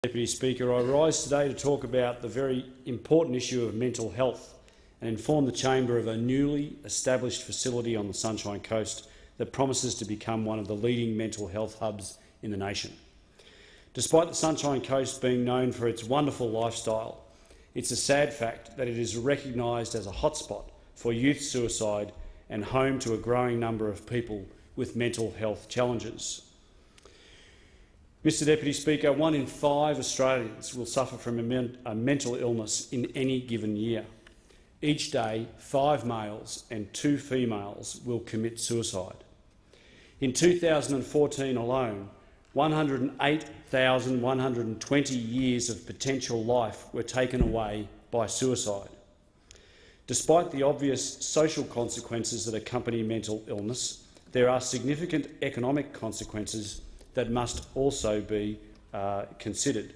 Deputy Speaker, I rise today to talk about the very important issue of mental health and inform the Chamber of a newly established facility on the Sunshine Coast that promises to become one of the leading mental health hubs in the nation. Despite the Sunshine Coast being known for its wonderful lifestyle, it's a sad fact that it is recognised as a hotspot for youth suicide and home to a growing number of people with mental health challenges. Mr Deputy Speaker, 1 in 5 Australians will suffer from a mental illness in any given year. Each day, 5 males and 2 females will commit suicide. In 2014 alone, 108,120 years of potential life were taken away by suicide. Despite the obvious social consequences that accompany mental illness, there are significant economic consequences that must also be considered.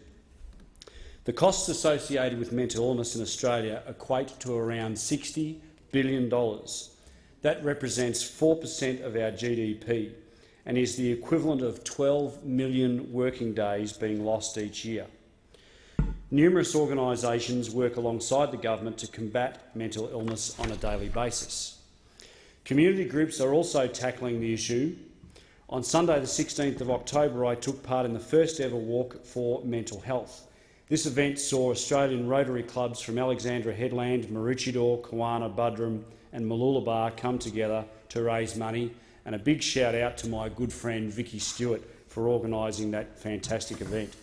The costs associated with mental illness in Australia equate to around $60 billion. That represents 4% of our GDP and is the equivalent of 12 million working days being lost each year. Numerous organisations work alongside the government to combat mental illness on a daily basis. Community groups are also tackling the issue. On Sunday the 16th of October, I took part in the first ever Walk for Mental Health. This event saw Australian Rotary clubs from Alexandra Headland, Maroochydore, Kawana, Buderim and Mooloolaba come together to raise money, and a big shout out to my good friend Vicky Stewart for organising that fantastic event.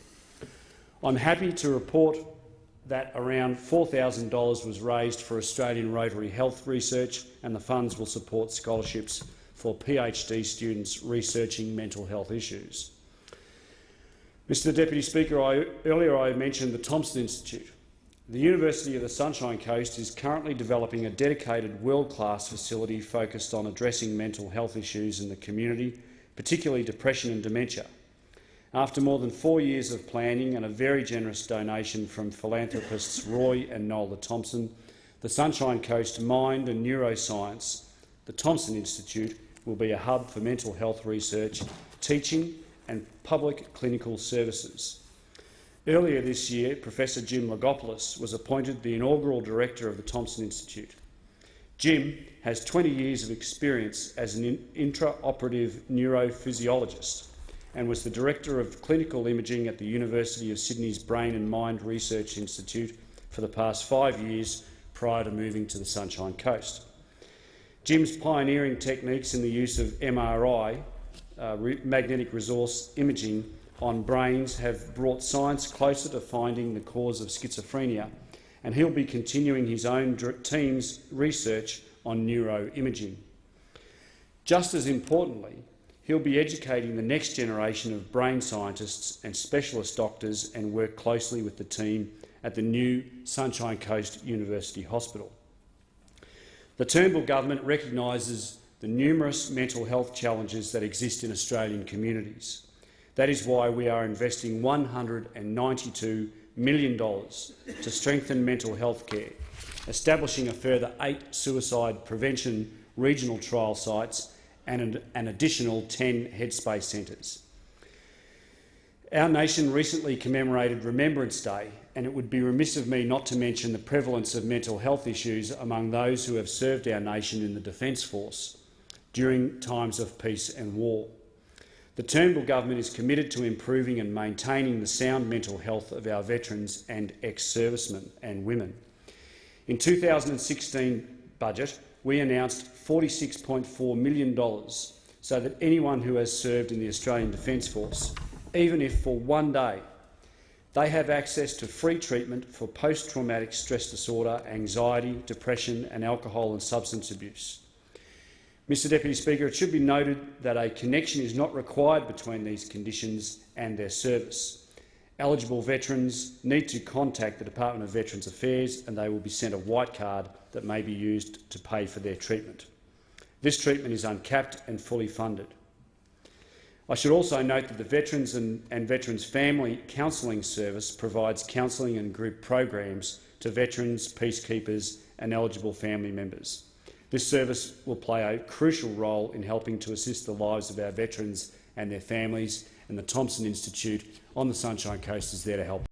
I'm happy to report that around $4,000 was raised for Australian Rotary health research, and the funds will support scholarships for PhD students researching mental health issues. Mr Deputy Speaker, earlier I mentioned the Thompson Institute. The University of the Sunshine Coast is currently developing a dedicated world-class facility focused on addressing mental health issues in the community, particularly depression and dementia. After more than 4 years of planning and a very generous donation from philanthropists Roy and Nola Thompson, the Sunshine Coast Mind and Neuroscience, the Thompson Institute, will be a hub for mental health research, teaching and public clinical services. Earlier this year, Professor Jim Logopoulos was appointed the inaugural director of the Thompson Institute. Jim has 20 years of experience as an intraoperative neurophysiologist and was the director of clinical imaging at the University of Sydney's Brain and Mind Research Institute for the past 5 years prior to moving to the Sunshine Coast. Jim's pioneering techniques in the use of MRI, magnetic resource imaging, on brains have brought science closer to finding the cause of schizophrenia, and he'll be continuing his own team's research on neuroimaging. Just as importantly, he'll be educating the next generation of brain scientists and specialist doctors and work closely with the team at the new Sunshine Coast University Hospital. The Turnbull government recognises the numerous mental health challenges that exist in Australian communities. That is why we are investing $192 million to strengthen mental health care, establishing a further 8 suicide prevention regional trial sites and an additional 10 headspace centres. Our nation recently commemorated Remembrance Day, and it would be remiss of me not to mention the prevalence of mental health issues among those who have served our nation in the Defence Force during times of peace and war. The Turnbull government is committed to improving and maintaining the sound mental health of our veterans and ex-servicemen and women. In 2016 budget, we announced $46.4 million so that anyone who has served in the Australian Defence Force, even if for one day, they have access to free treatment for post-traumatic stress disorder, anxiety, depression and alcohol and substance abuse. Mr Deputy Speaker, it should be noted that a connection is not required between these conditions and their service. Eligible veterans need to contact the Department of Veterans Affairs and they will be sent a white card that may be used to pay for their treatment. This treatment is uncapped and fully funded. I should also note that the Veterans and Veterans Family Counselling Service provides counselling and group programs to veterans, peacekeepers and eligible family members. This service will play a crucial role in helping to assist the lives of our veterans and their families and the Thompson Institute on the Sunshine Coast is there to help.